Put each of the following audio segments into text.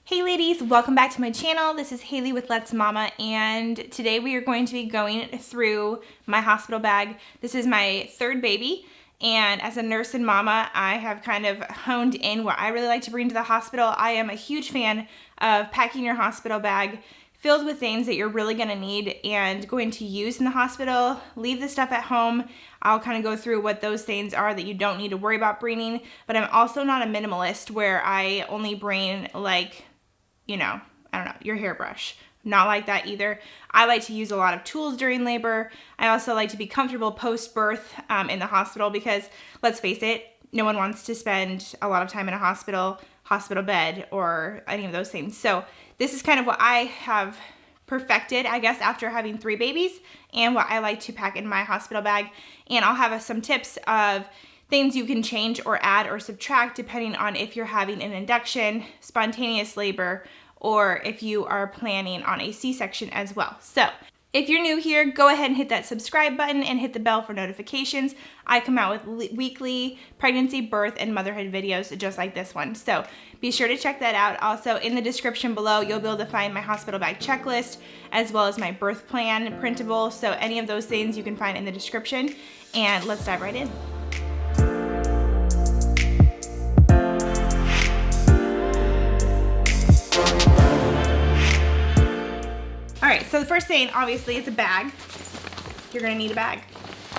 Hey ladies, welcome back to my channel. This is Haley with Let's Mama, and today we are going to be going through my hospital bag. This is my third baby, and as a nurse and mama, I have kind of honed in what I really like to bring to the hospital. I am a huge fan of packing your hospital bag filled with things that you're really gonna need and going to use in the hospital. Leave the stuff at home. I'll kind of go through what those things are that you don't need to worry about bringing, but I'm also not a minimalist where I only bring like, I don't know, your hairbrush. Not like that either. I like to use a lot of tools during labor. I also like to be comfortable post-birth in the hospital because, let's face it, no one wants to spend a lot of time in a hospital bed, or any of those things. So this is kind of what I have perfected, I guess, after having 3 babies, and what I like to pack in my hospital bag. And I'll have some tips of things you can change or add or subtract depending on if you're having an induction, spontaneous labor, or if you are planning on a C-section as well. So if you're new here, go ahead and hit that subscribe button and hit the bell for notifications. I come out with weekly pregnancy, birth, and motherhood videos just like this one. So be sure to check that out. Also, in the description below, you'll be able to find my hospital bag checklist as well as my birth plan printable. So any of those things you can find in the description. And let's dive right in. All right, so the first thing, obviously, is a bag. You're gonna need a bag.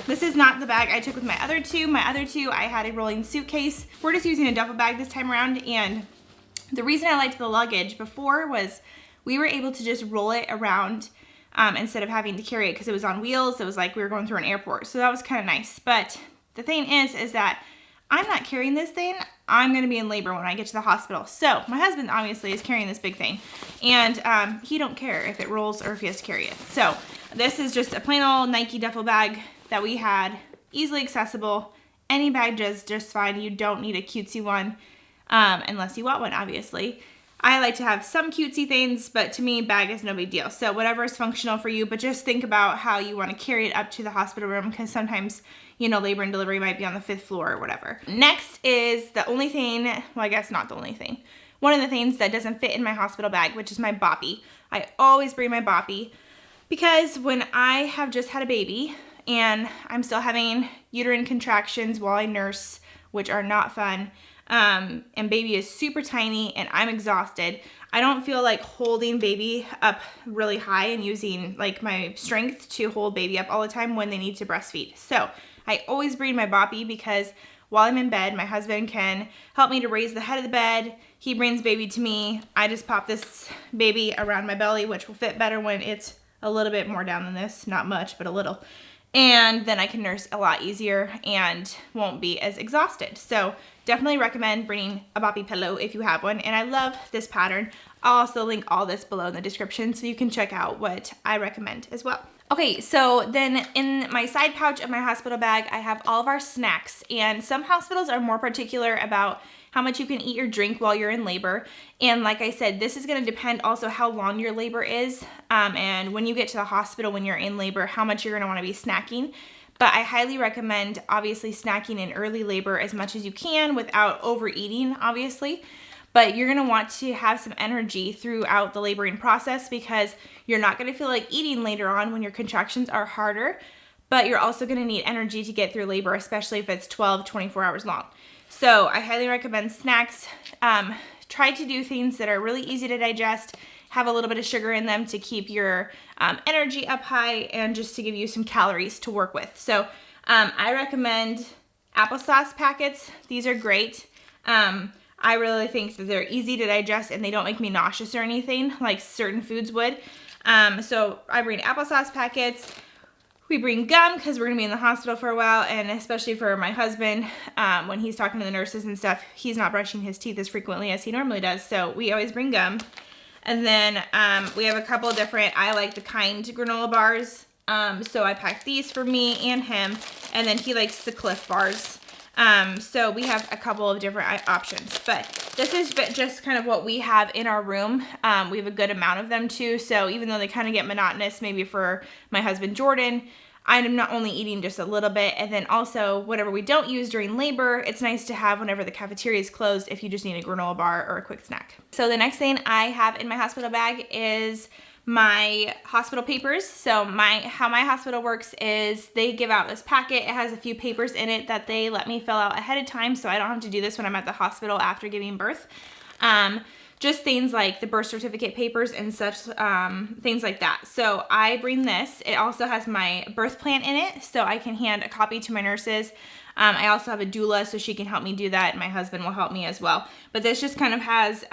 This is not the bag I took with my other two. My other two, I had a rolling suitcase. We're just using a duffel bag this time around, and the reason I liked the luggage before was we were able to just roll it around instead of having to carry it because it was on wheels. It was like we were going through an airport, so that was kind of nice. But the thing is that I'm not carrying this thing. I'm gonna be in labor when I get to the hospital. So my husband obviously is carrying this big thing, and he don't care if it rolls or if he has to carry it. So this is just a plain old Nike duffel bag that we had, easily accessible. Any bag does just fine. You don't need a cutesy one unless you want one, obviously. I like to have some cutesy things, but to me, bag is no big deal. So whatever is functional for you, but just think about how you want to carry it up to the hospital room, because sometimes, labor and delivery might be on the 5th floor or whatever. Next is the only thing, well, I guess not the only thing, one of the things that doesn't fit in my hospital bag, which is my Papi. I always bring my Papi because when I have just had a baby and I'm still having uterine contractions while I nurse, which are not fun, and baby is super tiny and I'm exhausted, I don't feel like holding baby up really high and using like my strength to hold baby up all the time when they need to breastfeed. So I always bring my Papi because while I'm in bed, my husband can help me to raise the head of the bed. He brings baby to me. I just pop this baby around my belly, which will fit better when it's a little bit more down than this. Not much, but a little. And then I can nurse a lot easier and won't be as exhausted. So definitely recommend bringing a Papi pillow if you have one. And I love this pattern. I'll also link all this below in the description so you can check out what I recommend as well. Okay, so then in my side pouch of my hospital bag, I have all of our snacks, and some hospitals are more particular about how much you can eat or drink while you're in labor. And like I said, this is gonna depend also how long your labor is, and when you get to the hospital when you're in labor, how much you're gonna wanna be snacking. But I highly recommend obviously snacking in early labor as much as you can without overeating, obviously. But you're gonna want to have some energy throughout the laboring process because you're not gonna feel like eating later on when your contractions are harder, but you're also gonna need energy to get through labor, especially if it's 12, 24 hours long. So I highly recommend snacks. Try to do things that are really easy to digest, have a little bit of sugar in them to keep your energy up high and just to give you some calories to work with. So I recommend applesauce packets. These are great. I really think that they're easy to digest and they don't make me nauseous or anything like certain foods would. So I bring applesauce packets. We bring gum because we're gonna be in the hospital for a while, and especially for my husband, when he's talking to the nurses and stuff, he's not brushing his teeth as frequently as he normally does, so we always bring gum. And then we have a couple of different, I like the Kind granola bars, so I packed these for me and him, and then he likes the Cliff bars. So we have a couple of different options, but this is just kind of what we have in our room. We have a good amount of them too, so even though they kind of get monotonous maybe for my husband Jordan, I'm not only eating just a little bit, and then also whatever we don't use during labor, it's nice to have whenever the cafeteria is closed if you just need a granola bar or a quick snack. So the next thing I have in my hospital bag is my hospital papers. So how my hospital works is they give out this packet. It has a few papers in it that they let me fill out ahead of time, so I don't have to do this when I'm at the hospital after giving birth. Just things like the birth certificate papers and such, things like that. So I bring this. It also has my birth plan in it, so I can hand a copy to my nurses. I also have a doula, so she can help me do that, and my husband will help me as well. But this just kind of has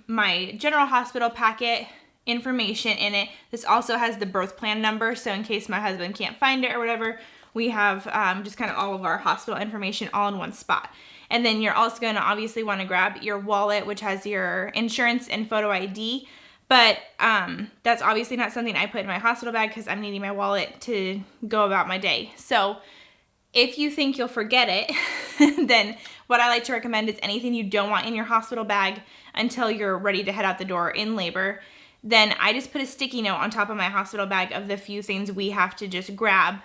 my general hospital packet information in it. This also has the birth plan number, so in case my husband can't find it or whatever, we have just kind of all of our hospital information all in one spot. And then you're also going to obviously want to grab your wallet, which has your insurance and photo ID. But that's obviously not something I put in my hospital bag because I'm needing my wallet to go about my day. So if you think you'll forget it, then what I like to recommend is anything you don't want in your hospital bag until you're ready to head out the door in labor. Then I just put a sticky note on top of my hospital bag of the few things we have to just grab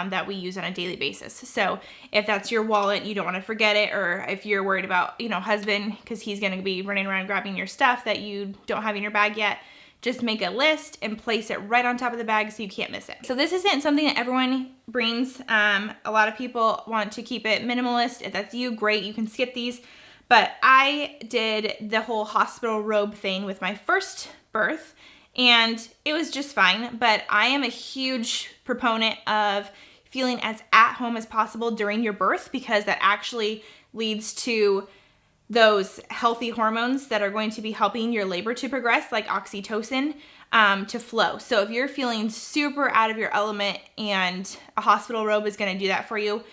that we use on a daily basis. So if that's your wallet, you don't want to forget it, or if you're worried about, husband, because he's going to be running around grabbing your stuff that you don't have in your bag yet, just make a list and place it right on top of the bag so you can't miss it. So this isn't something that everyone brings. A lot of people want to keep it minimalist. If that's you, great, you can skip these. But I did the whole hospital robe thing with my first birth, and it was just fine. But I am a huge proponent of feeling as at home as possible during your birth, because that actually leads to those healthy hormones that are going to be helping your labor to progress, like oxytocin, to flow. So if you're feeling super out of your element and a hospital robe is going to do that for you,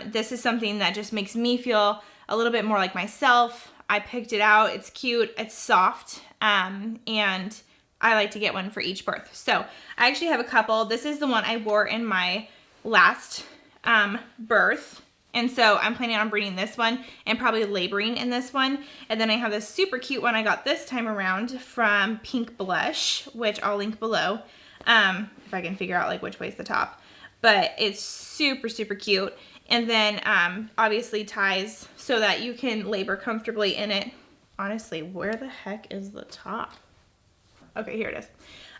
this is something that just makes me feel a little bit more like myself. I picked it out. It's cute. It's soft. And I like to get one for each birth. So I actually have a couple. This is the one I wore in my last birth. And so I'm planning on bringing this one and probably laboring in this one. And then I have this super cute one I got this time around from Pink Blush, which I'll link below if I can figure out like which way's the top. But it's super, super cute. And then obviously ties so that you can labor comfortably in it. Honestly, where the heck is the top? Okay, here it is.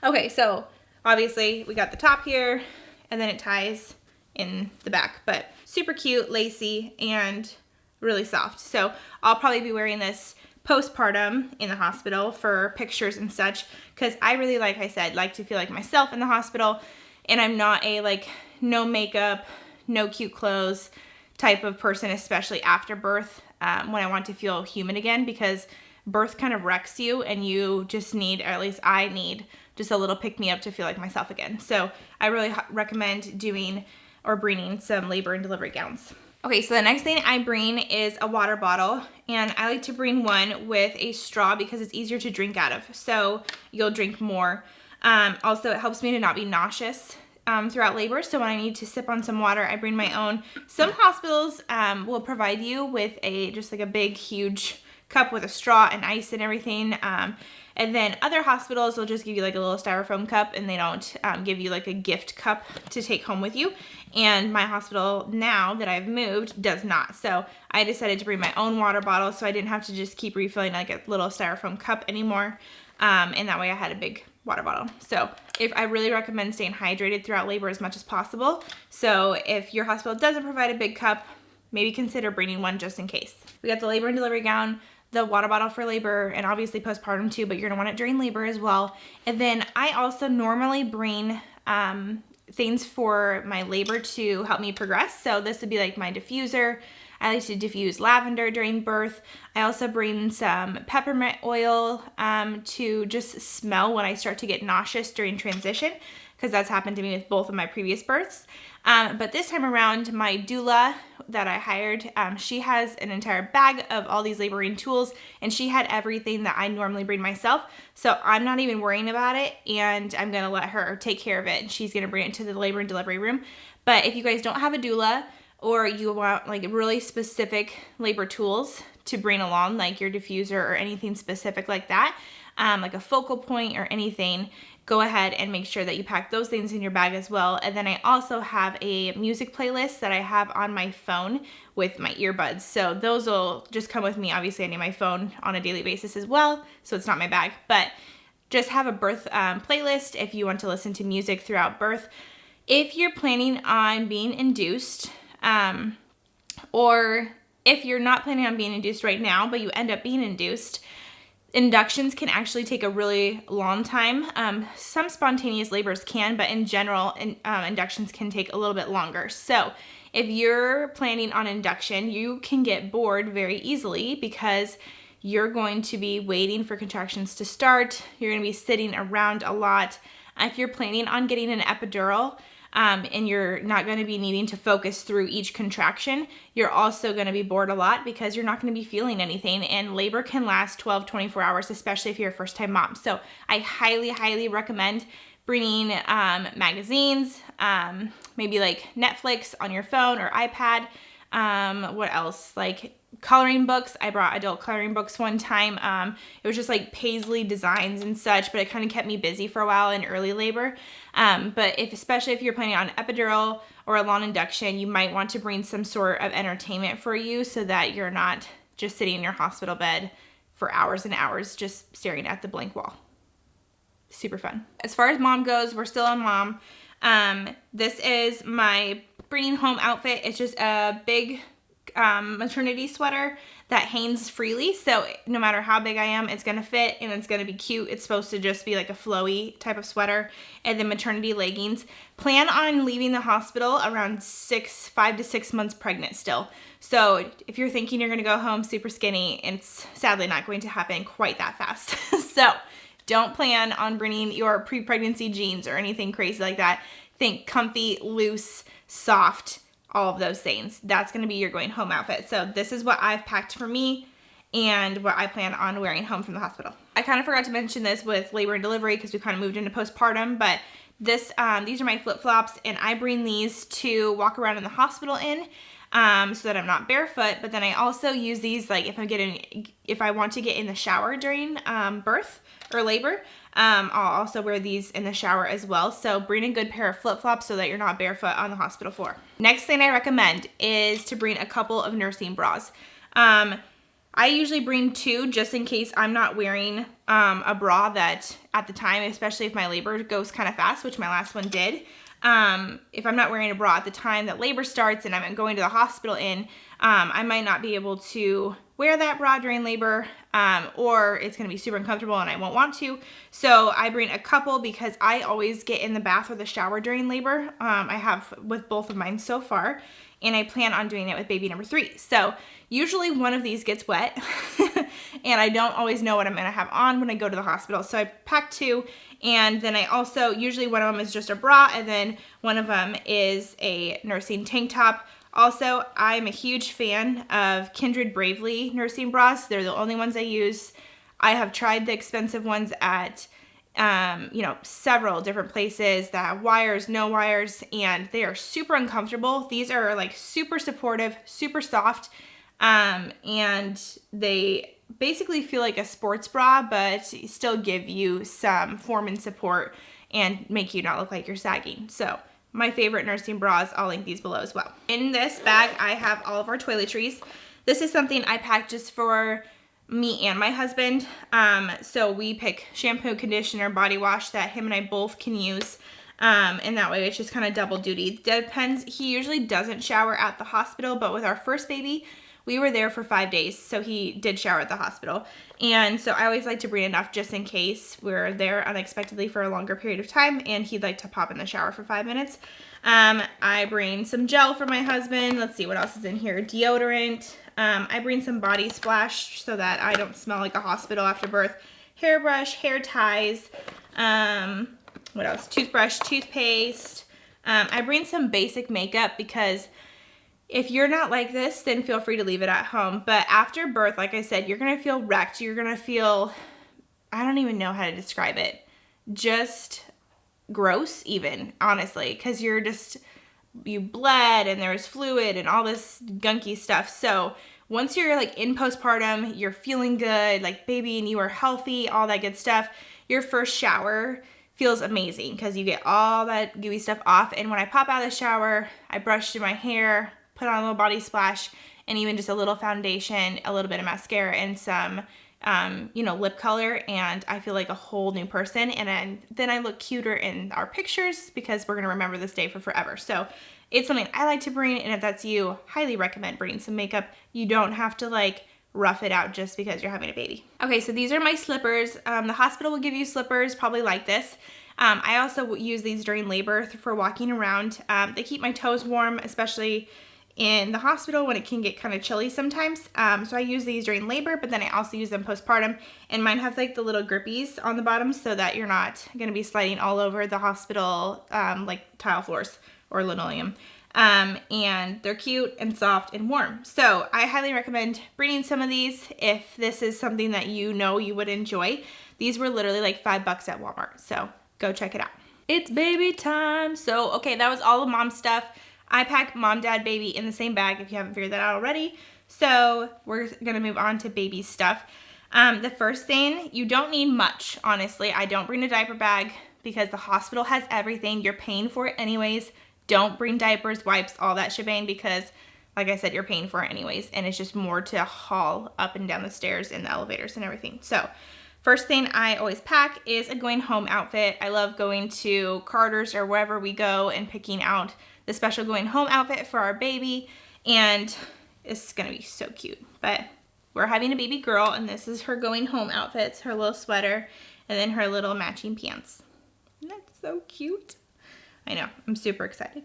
Okay, so obviously we got the top here, and then it ties in the back, but super cute, lacy, and really soft. So I'll probably be wearing this postpartum in the hospital for pictures and such, because I really, like I said, like to feel like myself in the hospital, and I'm not a like no makeup, no cute clothes type of person, especially after birth, when I want to feel human again, because birth kind of wrecks you and you just need, or at least I need, just a little pick-me-up to feel like myself again. So I really recommend doing or bringing some labor and delivery gowns. Okay, so the next thing I bring is a water bottle, and I like to bring one with a straw because it's easier to drink out of, so you'll drink more. Also, it helps me to not be nauseous throughout labor, so when I need to sip on some water, I bring my own. Some hospitals will provide you with just like a big, huge cup with a straw and ice and everything. And then other hospitals will just give you like a little styrofoam cup, and they don't give you like a gift cup to take home with you. And my hospital now that I've moved does not. So I decided to bring my own water bottle so I didn't have to just keep refilling like a little styrofoam cup anymore. And that way I had a big water bottle. So I really recommend staying hydrated throughout labor as much as possible. So if your hospital doesn't provide a big cup, maybe consider bringing one just in case. We got the labor and delivery gown, the water bottle for labor, and obviously postpartum too, but you're gonna want it during labor as well. And then I also normally bring things for my labor to help me progress. So this would be like my diffuser. I like to diffuse lavender during birth. I also bring some peppermint oil to just smell when I start to get nauseous during transition, because that's happened to me with both of my previous births. But this time around, my doula that I hired, she has an entire bag of all these laboring tools, and she had everything that I normally bring myself. So I'm not even worrying about it, and I'm gonna let her take care of it, and she's gonna bring it to the labor and delivery room. But if you guys don't have a doula, or you want like really specific labor tools to bring along, like your diffuser or anything specific like that, like a focal point or anything, go ahead and make sure that you pack those things in your bag as well. And then I also have a music playlist that I have on my phone with my earbuds. So those will just come with me. Obviously, I need my phone on a daily basis as well, so it's not my bag. But just have a birth playlist if you want to listen to music throughout birth. If you're planning on being induced, or if you're not planning on being induced right now, but you end up being induced, inductions can actually take a really long time. Some spontaneous labors can, but in general, inductions can take a little bit longer. So if you're planning on induction, you can get bored very easily because you're going to be waiting for contractions to start. You're going to be sitting around a lot. If you're planning on getting an epidural, and you're not going to be needing to focus through each contraction, you're also going to be bored a lot because you're not going to be feeling anything, and labor can last 12, 24 hours, especially if you're a first-time mom. So I highly, highly recommend bringing magazines, maybe like Netflix on your phone or iPad. What else? Like coloring books. I brought adult coloring books one time. It was just like paisley designs and such, but it kind of kept me busy for a while in early labor. But especially if you're planning on epidural or a long induction, you might want to bring some sort of entertainment for you so that you're not just sitting in your hospital bed for hours and hours just staring at the blank wall. Super fun. As far as mom goes, we're still on mom. This is my bringing home outfit. It's just a big maternity sweater that hangs freely, so no matter how big I am, it's gonna fit and it's gonna be cute. It's supposed to just be like a flowy type of sweater. And then maternity leggings. Plan on leaving the hospital around 5 to 6 months pregnant still. So if you're thinking you're gonna go home super skinny, it's sadly not going to happen quite that fast. So don't plan on bringing your pre-pregnancy jeans or anything crazy like that. Think comfy, loose, soft, all of those things. That's going to be your going home outfit. So this is what I've packed for me and what I plan on wearing home from the hospital. I kind of forgot to mention this with labor and delivery because we kind of moved into postpartum, but these are my flip-flops, and I bring these to walk around in the hospital in so that I'm not barefoot. But then I also use these like if I want to get in the shower during birth or labor. I'll also wear these in the shower as well. So bring a good pair of flip-flops so that you're not barefoot on the hospital floor. Next thing I recommend is to bring a couple of nursing bras. I usually bring 2 just in case I'm not wearing a bra that at the time, especially if my labor goes kind of fast, which my last one did. If I'm not wearing a bra at the time that labor starts and I'm going to the hospital I might not be able to wear that bra during labor, or it's going to be super uncomfortable and I won't want to. So I bring a couple because I always get in the bath or the shower during labor. I have with both of mine so far, and I plan on doing it with baby number 3. So usually one of these gets wet and I don't always know what I'm going to have on when I go to the hospital. So I pack 2, and then I also, usually one of them is just a bra, and then one of them is a nursing tank top. Also, I'm a huge fan of Kindred Bravely nursing bras. They're the only ones I use. I have tried the expensive ones at, several different places that have wires, no wires, and they are super uncomfortable. These are like super supportive, super soft, and they basically feel like a sports bra, but still give you some form and support and make you not look like you're sagging. So my favorite nursing bras, I'll link these below as well. In this bag, I have all of our toiletries. This is something I packed just for me and my husband. So we pick shampoo, conditioner, body wash that him and I both can use. And that way it's just kind of double duty. Depends, he usually doesn't shower at the hospital, but with our first baby, we were there for 5 days, so he did shower at the hospital. And so I always like to bring enough just in case we're there unexpectedly for a longer period of time and he'd like to pop in the shower for 5 minutes. I bring some gel for my husband. Let's see what else is in here. Deodorant. I bring some body splash so that I don't smell like a hospital after birth. Hairbrush, hair ties. What else? Toothbrush, toothpaste. I bring some basic makeup because if you're not like this, then feel free to leave it at home. But after birth, like I said, you're going to feel wrecked. You're going to feel, I don't even know how to describe it. Just gross even, honestly, because you bled and there was fluid and all this gunky stuff. So once you're like in postpartum, you're feeling good, like baby and you are healthy, all that good stuff, your first shower feels amazing because you get all that gooey stuff off. And when I pop out of the shower, I brush through my hair, put on a little body splash, and even just a little foundation, a little bit of mascara, and some lip color, and I feel like a whole new person. And then I look cuter in our pictures because we're gonna remember this day for forever. So it's something I like to bring, and if that's you, highly recommend bringing some makeup. You don't have to like rough it out just because you're having a baby. Okay, so these are my slippers. The hospital will give you slippers probably like this. I also use these during labor for walking around. They keep my toes warm, especially in the hospital when it can get kind of chilly sometimes. So I use these during labor, but then I also use them postpartum, and mine have like the little grippies on the bottom so that you're not gonna be sliding all over the hospital like tile floors or linoleum. And they're cute and soft and warm. So I highly recommend bringing some of these if this is something that you know you would enjoy. These were literally like $5 at Walmart, so go check it out. It's baby time. So okay, that was all the mom stuff. I pack mom, dad, baby in the same bag if you haven't figured that out already. So we're gonna move on to baby stuff. The first thing, you don't need much, honestly. I don't bring a diaper bag because the hospital has everything. You're paying for it anyways. Don't bring diapers, wipes, all that shebang because, like I said, you're paying for it anyways, and it's just more to haul up and down the stairs and the elevators and everything. So first thing I always pack is a going home outfit. I love going to Carter's or wherever we go and picking out the special going home outfit for our baby, and it's gonna be so cute. But we're having a baby girl, and this is her going home outfit. It's her little sweater and then her little matching pants. Isn't that so cute? I know, I'm super excited.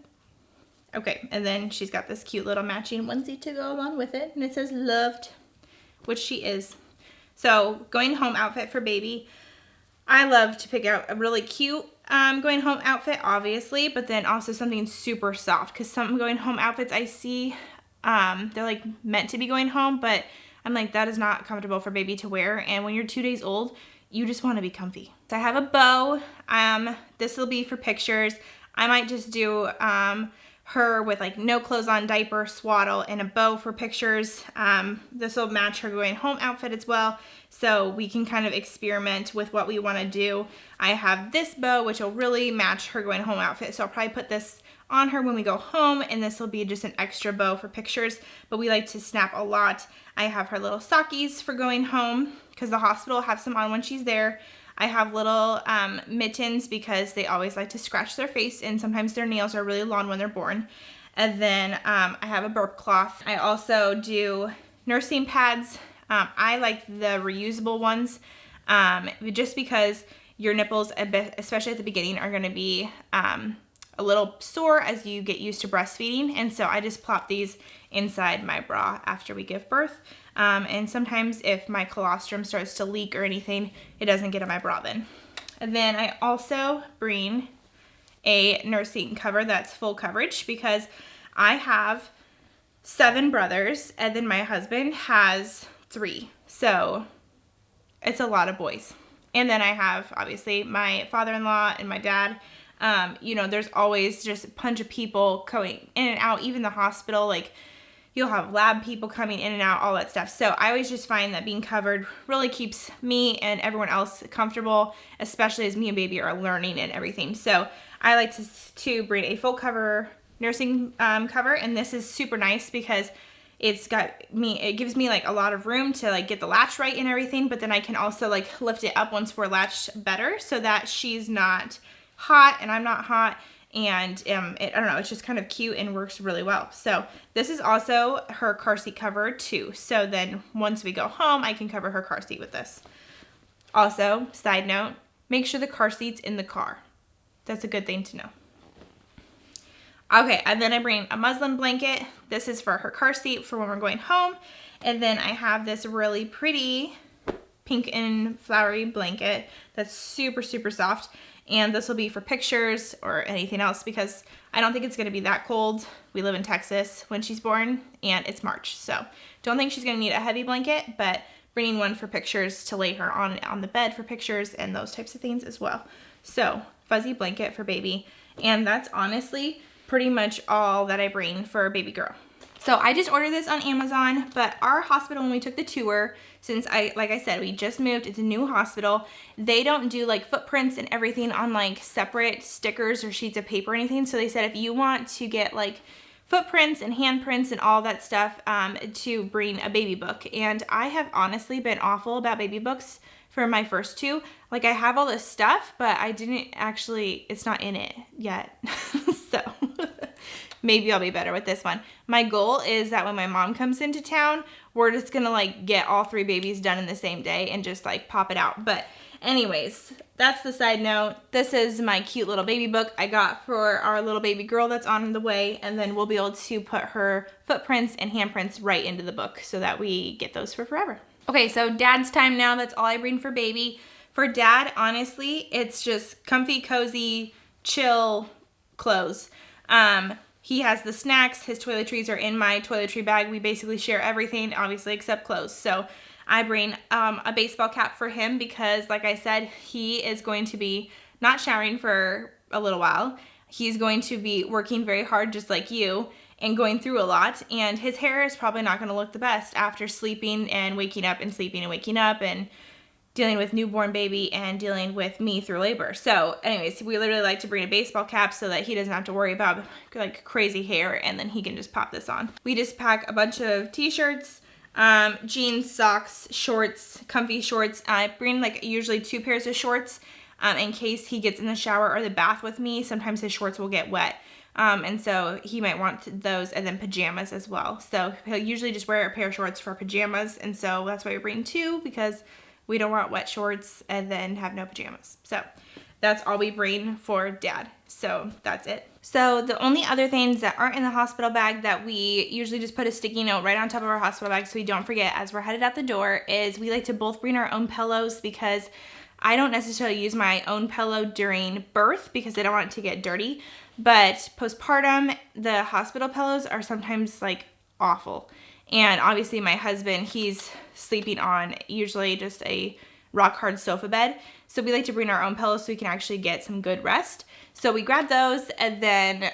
Okay, and then she's got this cute little matching onesie to go along with it, and it says loved, which she is. So going home outfit for baby. I love to pick out a really cute going home outfit, obviously, but then also something super soft, because some going home outfits I see, they're like meant to be going home, but I'm like, that is not comfortable for baby to wear. And when you're 2 days old, you just want to be comfy. So I have a bow. This will be for pictures. I might just do her with like no clothes on, diaper, swaddle, and a bow for pictures. This will match her going home outfit as well, so we can kind of experiment with what we want to do. I have this bow, which will really match her going home outfit, so I'll probably put this on her when we go home, and this will be just an extra bow for pictures, but we like to snap a lot. I have her little sockies for going home because the hospital will have some on when she's there. I have little mittens because they always like to scratch their face, and sometimes their nails are really long when they're born. And then I have a burp cloth. I also do nursing pads. I like the reusable ones just because your nipples, especially at the beginning, are going to be a little sore as you get used to breastfeeding. And so I just plop these inside my bra after we give birth. And sometimes if my colostrum starts to leak or anything, it doesn't get in my bra then. And then I also bring a nursing cover that's full coverage because I have 7 brothers and then my husband has 3. So it's a lot of boys. And then I have obviously my father-in-law and my dad. There's always just a bunch of people going in and out, even the hospital, like you'll have lab people coming in and out, all that stuff. So I always just find that being covered really keeps me and everyone else comfortable, especially as me and baby are learning and everything. So I like to bring a full cover nursing cover, and this is super nice because it gives me like a lot of room to like get the latch right and everything, but then I can also like lift it up once we're latched better so that she's not hot and I'm not hot. And I don't know, it's just kind of cute and works really well. So this is also her car seat cover too. So then once we go home, I can cover her car seat with this. Also, side note, make sure the car seat's in the car. That's a good thing to know. Okay, and then I bring a muslin blanket. This is for her car seat for when we're going home. And then I have this really pretty pink and flowery blanket that's super, super soft. And this will be for pictures or anything else because I don't think it's going to be that cold. We live in Texas when she's born and it's March. So don't think she's going to need a heavy blanket, but bringing one for pictures to lay her on the bed for pictures and those types of things as well. So fuzzy blanket for baby. And that's honestly pretty much all that I bring for baby girl. So I just ordered this on Amazon, but our hospital, when we took the tour, since like I said, we just moved, it's a new hospital, they don't do like footprints and everything on like separate stickers or sheets of paper or anything. So they said if you want to get like footprints and handprints and all that stuff, to bring a baby book. And I have honestly been awful about baby books for my first two. Like I have all this stuff, but I didn't actually, it's not in it yet. So maybe I'll be better with this one. My goal is that when my mom comes into town, we're just gonna like get all 3 babies done in the same day and just like pop it out. But anyways, that's the side note. This is my cute little baby book I got for our little baby girl that's on the way, and then we'll be able to put her footprints and handprints right into the book so that we get those for forever. Okay, so dad's time now. That's all I bring for baby. For dad, honestly, it's just comfy, cozy, chill clothes. He has the snacks. His toiletries are in my toiletry bag. We basically share everything, obviously, except clothes. So I bring a baseball cap for him because, like I said, he is going to be not showering for a little while. He's going to be working very hard, just like you, and going through a lot. And his hair is probably not going to look the best after sleeping and waking up and sleeping and waking up and dealing with newborn baby and dealing with me through labor. So anyways, we literally like to bring a baseball cap so that he doesn't have to worry about like crazy hair, and then he can just pop this on. We just pack a bunch of t-shirts, jeans, socks, shorts, comfy shorts. I bring like usually 2 pairs of shorts in case he gets in the shower or the bath with me. Sometimes his shorts will get wet. And so he might want those, and then pajamas as well. So he'll usually just wear a pair of shorts for pajamas, and so that's why we bring 2, because we don't want wet shorts and then have no pajamas. So that's all we bring for dad. So that's it. So the only other things that aren't in the hospital bag that we usually just put a sticky note right on top of our hospital bag so we don't forget as we're headed out the door is we like to both bring our own pillows, because I don't necessarily use my own pillow during birth because I don't want it to get dirty. But postpartum, the hospital pillows are sometimes like awful. And obviously my husband, he's sleeping on usually just a rock hard sofa bed. So we like to bring our own pillows so we can actually get some good rest. So we grab those, and then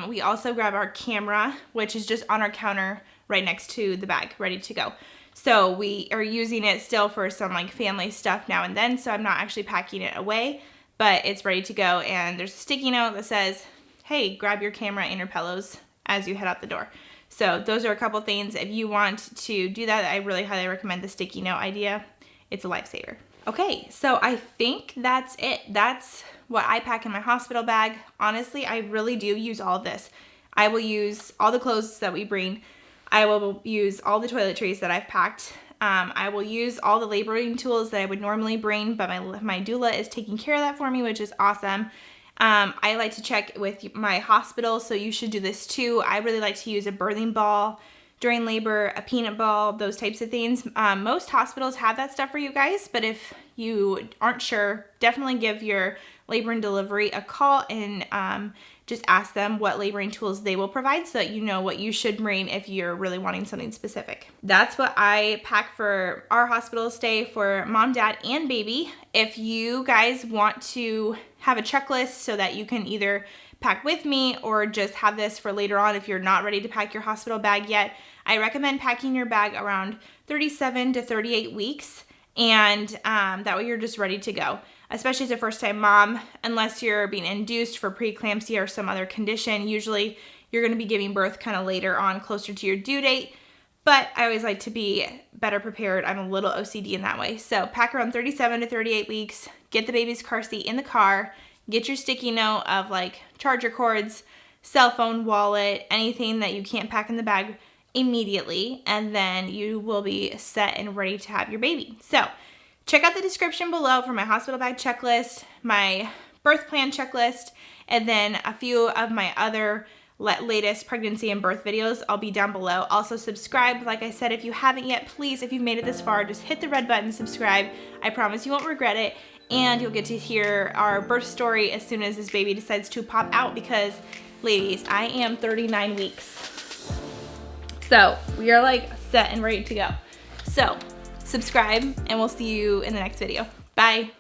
we also grab our camera, which is just on our counter right next to the bag, ready to go. So we are using it still for some like family stuff now and then. So I'm not actually packing it away, but it's ready to go. And there's a sticky note that says, hey, grab your camera and your pillows as you head out the door. So those are a couple things. If you want to do that, I really highly recommend the sticky note idea. It's a lifesaver. Okay, so I think that's it. That's what I pack in my hospital bag. Honestly, I really do use all of this. I will use all the clothes that we bring. I will use all the toiletries that I've packed. I will use all the laboring tools that I would normally bring, but my doula is taking care of that for me, which is awesome. I like to check with my hospital, so you should do this too. I really like to use a birthing ball during labor, a peanut ball, those types of things. Most hospitals have that stuff for you guys, but if you aren't sure, definitely give your labor and delivery a call and just ask them what laboring tools they will provide so that you know what you should bring if you're really wanting something specific. That's what I pack for our hospital stay for mom, dad, and baby. If you guys want to have a checklist so that you can either pack with me or just have this for later on if you're not ready to pack your hospital bag yet, I recommend packing your bag around 37 to 38 weeks, and that way you're just ready to go. Especially as a first-time mom, unless you're being induced for preeclampsia or some other condition. Usually you're going to be giving birth kind of later on, closer to your due date. But I always like to be better prepared. I'm a little OCD in that way. So pack around 37 to 38 weeks. Get the baby's car seat in the car. Get your sticky note of like charger cords, cell phone, wallet, anything that you can't pack in the bag immediately. And then you will be set and ready to have your baby. So check out the description below for my hospital bag checklist, my birth plan checklist, and then a few of my other latest pregnancy and birth videos. I'll be down below. Also subscribe. Like I said, if you haven't yet, please, if you've made it this far, just hit the red button, subscribe. I promise you won't regret it. And you'll get to hear our birth story as soon as this baby decides to pop out, because ladies, I am 39 weeks. So we are like set and ready to go. So subscribe, and we'll see you in the next video. Bye.